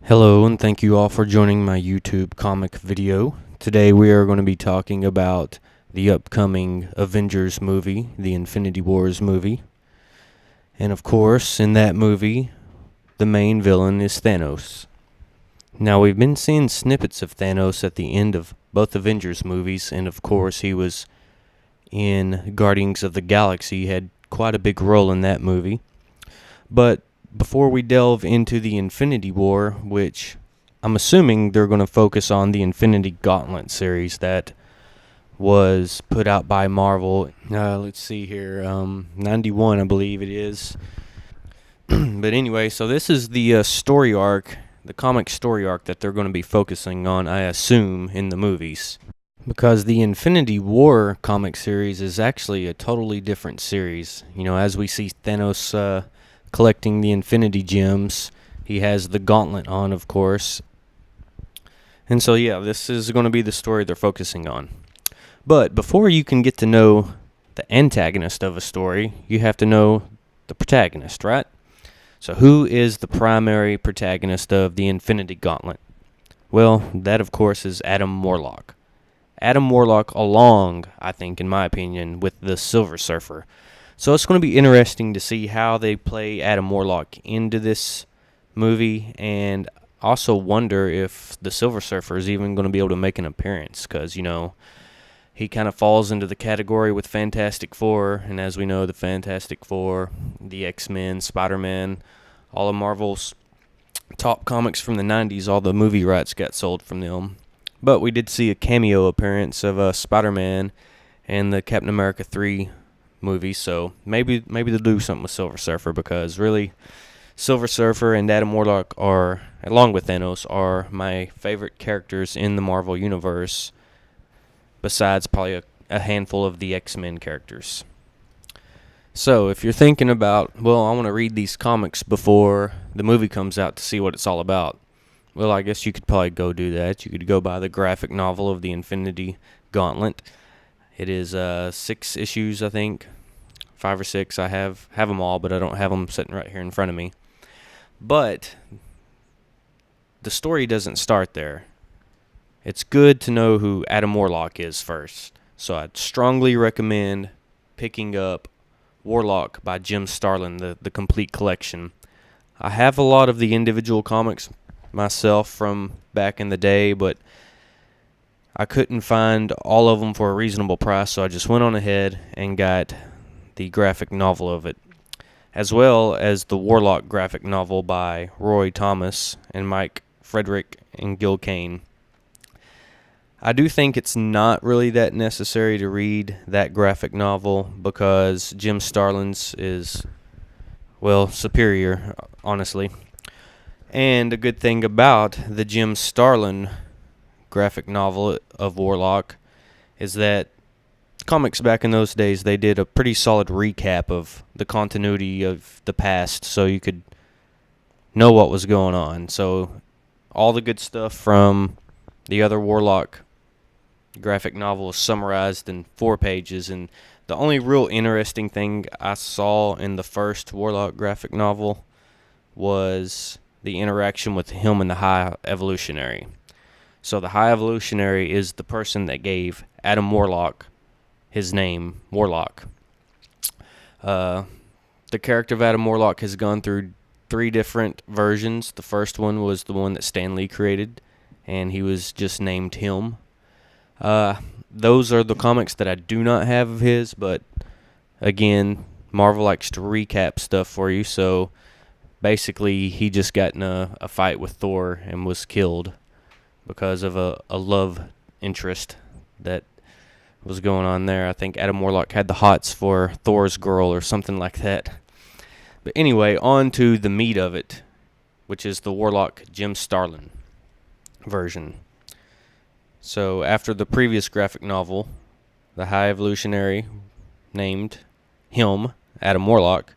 Hello, and thank you all for joining my YouTube comic video. Today we are going to be talking about the upcoming Avengers movie, the Infinity Wars movie. And of course, in that movie, the main villain is Thanos. Now, we've been seeing snippets of Thanos at the end of both Avengers movies, and of course, he was in Guardians of the Galaxy, had quite a big role in that movie. But before we delve into the Infinity War, which I'm assuming they're going to focus on the Infinity Gauntlet series that was put out by Marvel. Let's see here, 91, I believe it is. But anyway, so this is the story arc, the comic story arc that they're going to be focusing on, I assume, in the movies. Because the Infinity War comic series is actually a totally different series. You know, as we see Thanos collecting the Infinity Gems, he has the gauntlet on, of course. And so, yeah, this is going to be the story they're focusing on. But before you can get to know the antagonist of a story, you have to know the protagonist, right? So who is the primary protagonist of the Infinity Gauntlet? Well, that, of course, is Adam Warlock. Adam Warlock along, I think, in my opinion, with the Silver Surfer. So it's going to be interesting to see how they play Adam Warlock into this movie, and also wonder if the Silver Surfer is even going to be able to make an appearance, because, you know, he kind of falls into the category with Fantastic Four, and as we know, the Fantastic Four, the X-Men, Spider-Man, all of Marvel's top comics from the 90s, all the movie rights got sold from them. But we did see a cameo appearance of Spider-Man and the Captain America 3 movie, so maybe they'll do something with Silver Surfer, because really, Silver Surfer and Adam Warlock are, along with Thanos, are my favorite characters in the Marvel Universe, besides probably a handful of the X-Men characters. So if you're thinking about, well, I want to read these comics before the movie comes out to see what it's all about, well, I guess you could probably go do that. You could go buy the graphic novel of the Infinity Gauntlet. It is 6 issues, I think, 5 or 6. I have them all, but I don't have them sitting right here in front of me. But the story doesn't start there. It's good to know who Adam Warlock is first. So I'd strongly recommend picking up Warlock by Jim Starlin, the complete collection. I have a lot of the individual comics myself from back in the day, but I couldn't find all of them for a reasonable price, so I just went on ahead and got the graphic novel of it, as well as the Warlock graphic novel by Roy Thomas and Mike Frederick and Gil Kane. I do think it's not really that necessary to read that graphic novel, because Jim Starlin's is, well, superior, honestly. And a good thing about the Jim Starlin graphic novel of Warlock is that comics back in those days, they did a pretty solid recap of the continuity of the past, so you could know what was going on. So all the good stuff from the other Warlock graphic novel is summarized in 4 pages, and the only real interesting thing I saw in the first Warlock graphic novel was the interaction with him and the High Evolutionary. So the High Evolutionary is the person that gave Adam Warlock his name, Warlock. The character of Adam Warlock has gone through 3 different versions. The first one was the one that Stan Lee created, and he was just named him. Those are the comics that I do not have of his, but again, Marvel likes to recap stuff for you, so basically he just got in a fight with Thor and was killed because of a love interest that was going on there. I think Adam Warlock had the hots for Thor's girl or something like that. But anyway, on to the meat of it, which is the Warlock Jim Starlin version. So after the previous graphic novel, the High Evolutionary named him Adam Warlock,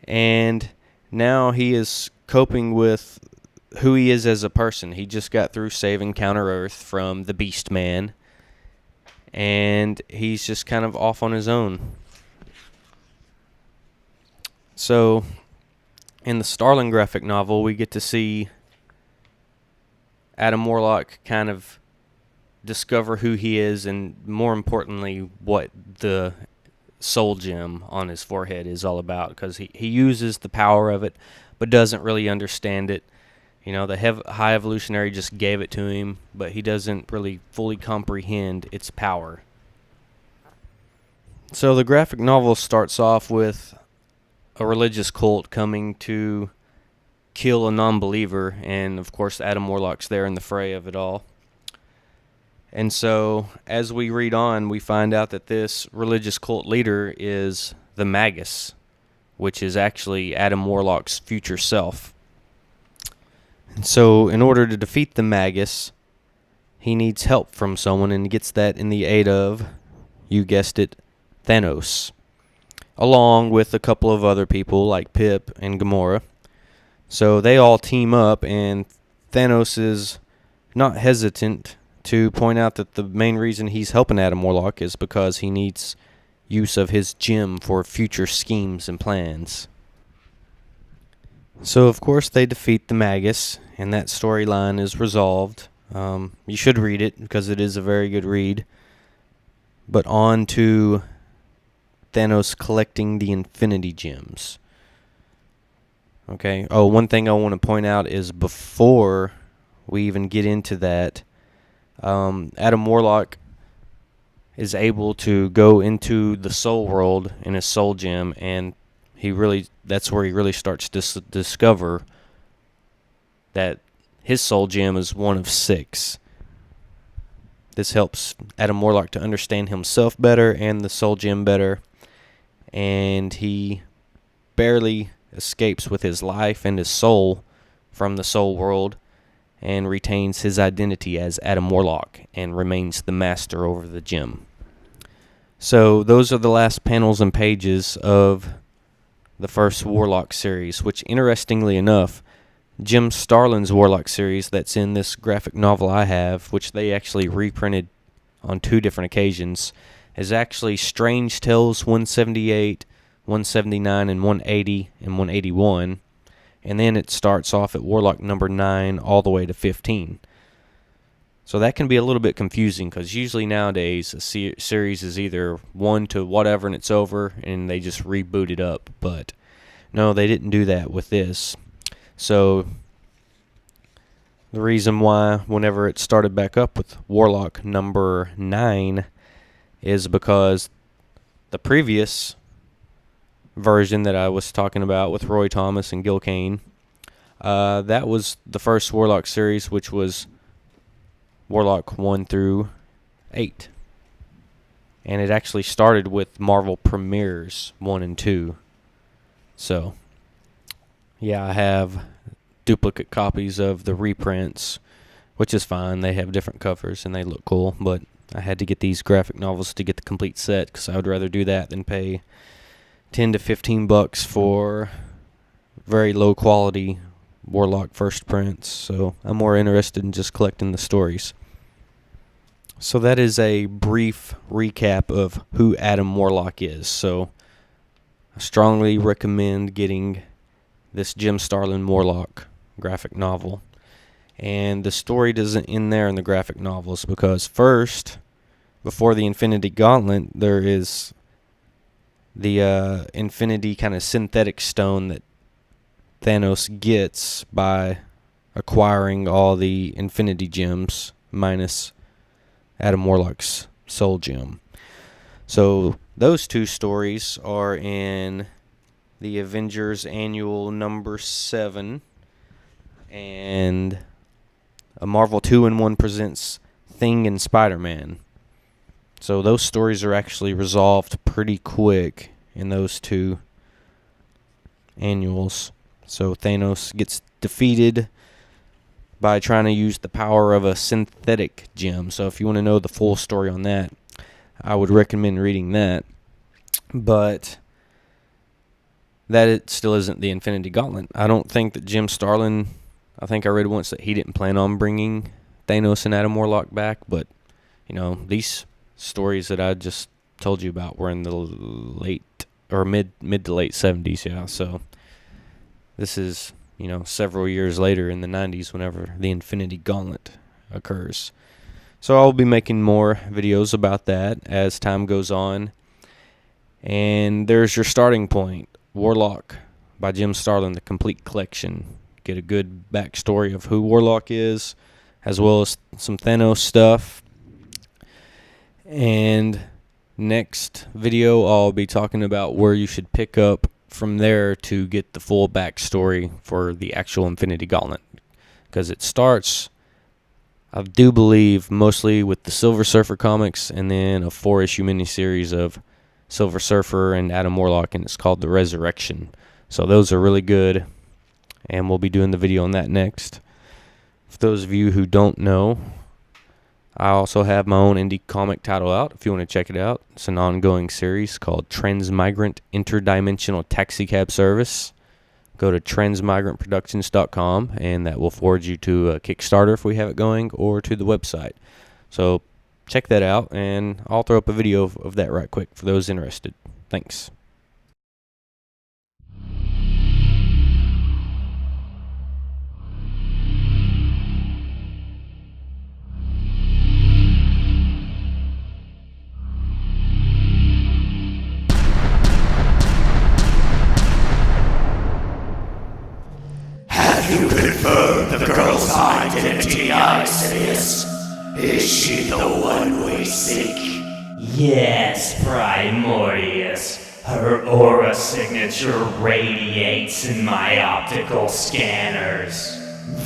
and now he is coping with who he is as a person. He just got through saving Counter-Earth from the Beast Man, and he's just kind of off on his own. So in the Starlin graphic novel, we get to see Adam Warlock kind of discover who he is, and more importantly, what the soul gem on his forehead is all about, because he uses the power of it but doesn't really understand it. The high evolutionary just gave it to him, but he doesn't really fully comprehend its power. So the graphic novel starts off with a religious cult coming to kill a non-believer, and of course Adam Warlock's there in the fray of it all. And so as we read on, we find out that this religious cult leader is the Magus, which is actually Adam Warlock's future self. And so in order to defeat the Magus, he needs help from someone, and he gets that in the aid of, you guessed it, Thanos, along with a couple of other people like Pip and Gamora. So they all team up, and Thanos is not hesitant to point out that the main reason he's helping Adam Warlock is because he needs use of his gem for future schemes and plans. So, of course, they defeat the Magus, and that storyline is resolved. You should read it, because it is a very good read. But on to Thanos collecting the Infinity Gems. Okay. Oh, one thing I want to point out is before we even get into that, Adam Warlock is able to go into the soul world in his soul gem, and that's where he really starts to discover that his soul gem is one of 6. This helps Adam Warlock to understand himself better and the soul gem better, and he barely escapes with his life and his soul from the soul world, and retains his identity as Adam Warlock and remains the master over the gem. So those are the last panels and pages of the first Warlock series, which, interestingly enough, Jim Starlin's Warlock series that's in this graphic novel I have, which they actually reprinted on 2 different occasions, is actually Strange Tales 178, 179, and 180, and 181. And then it starts off at Warlock number 9 all the way to 15. So that can be a little bit confusing, because usually nowadays a series is either 1 to whatever and it's over, and they just reboot it up. But no, they didn't do that with this. So the reason why whenever it started back up with Warlock number 9 is because the previous version that I was talking about with Roy Thomas and Gil Kane, that was the first Warlock series, which was Warlock 1 through 8. And it actually started with Marvel Premieres 1 and 2. So, yeah, I have duplicate copies of the reprints, which is fine. They have different covers and they look cool, but I had to get these graphic novels to get the complete set, because I would rather do that than pay $10 to $15 for very low quality Warlock first prints. So I'm more interested in just collecting the stories. So that is a brief recap of who Adam Warlock is. So I strongly recommend getting this Jim Starlin Warlock graphic novel. And the story doesn't end there in the graphic novels, because first, before the Infinity Gauntlet, there is the Infinity kind of synthetic stone that Thanos gets by acquiring all the Infinity Gems minus Adam Warlock's Soul Gem. So those 2 stories are in the Avengers Annual number 7, and a Marvel 2-in-1 presents Thing and Spider-Man. So those stories are actually resolved pretty quick in those 2 annuals. So Thanos gets defeated by trying to use the power of a synthetic gem. So if you want to know the full story on that, I would recommend reading that. But that it still isn't the Infinity Gauntlet. I don't think that Jim Starlin, I think I read once that he didn't plan on bringing Thanos and Adam Warlock back, but these stories that I just told you about were in the late or mid to late 70s, yeah. So this is several years later in the 90s whenever the Infinity Gauntlet occurs. So I'll be making more videos about that as time goes on. And there's your starting point, Warlock by Jim Starlin, the complete collection. Get a good backstory of who Warlock is, as well as some Thanos stuff. And next video, I'll be talking about where you should pick up from there to get the full backstory for the actual Infinity Gauntlet. Because it starts, I do believe, mostly with the Silver Surfer comics and then a 4-issue miniseries of Silver Surfer and Adam Warlock, and it's called The Resurrection. So those are really good, and we'll be doing the video on that next. For those of you who don't know, I also have my own indie comic title out if you want to check it out. It's an ongoing series called Transmigrant Interdimensional Taxicab Service. Go to transmigrantproductions.com, and that will forward you to a Kickstarter if we have it going, or to the website. So check that out, and I'll throw up a video of that right quick for those interested. Thanks. Have you confirmed the girl's identity, Isis? Is she the one we seek? Yes, Primordius. Her aura signature radiates in my optical scanners.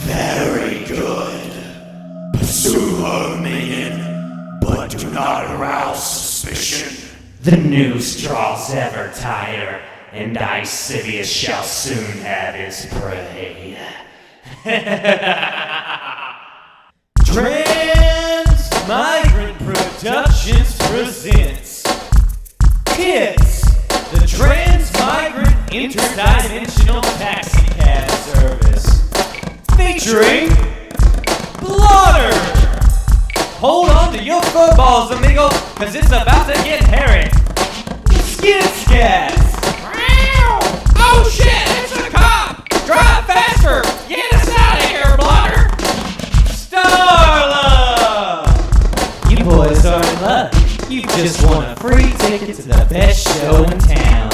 Very good. Pursue her, minion, but do not arouse suspicion. The noose draws ever tighter, and Icivius shall soon have his prey. Transmigrant Productions presents Hits, the Transmigrant Interdimensional Taxicab Service, featuring Blotter. Hold on to your footballs, amigo, cause it's about to get hairy. Skid Scats. Oh shit, it's a cop! Drive faster! Get us out of here, Blotter! Starla! You boys are in luck. You just won a free ticket to the best show in town.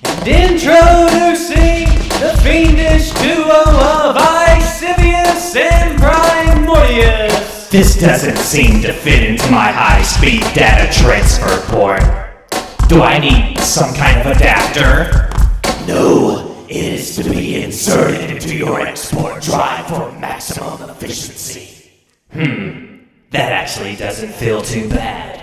And introducing the fiendish duo of Icivius and Primordius. This doesn't seem to fit into my high-speed data transfer port. Do I need some kind of adapter? No, it is to be inserted into your export drive for maximum efficiency. That actually doesn't feel too bad.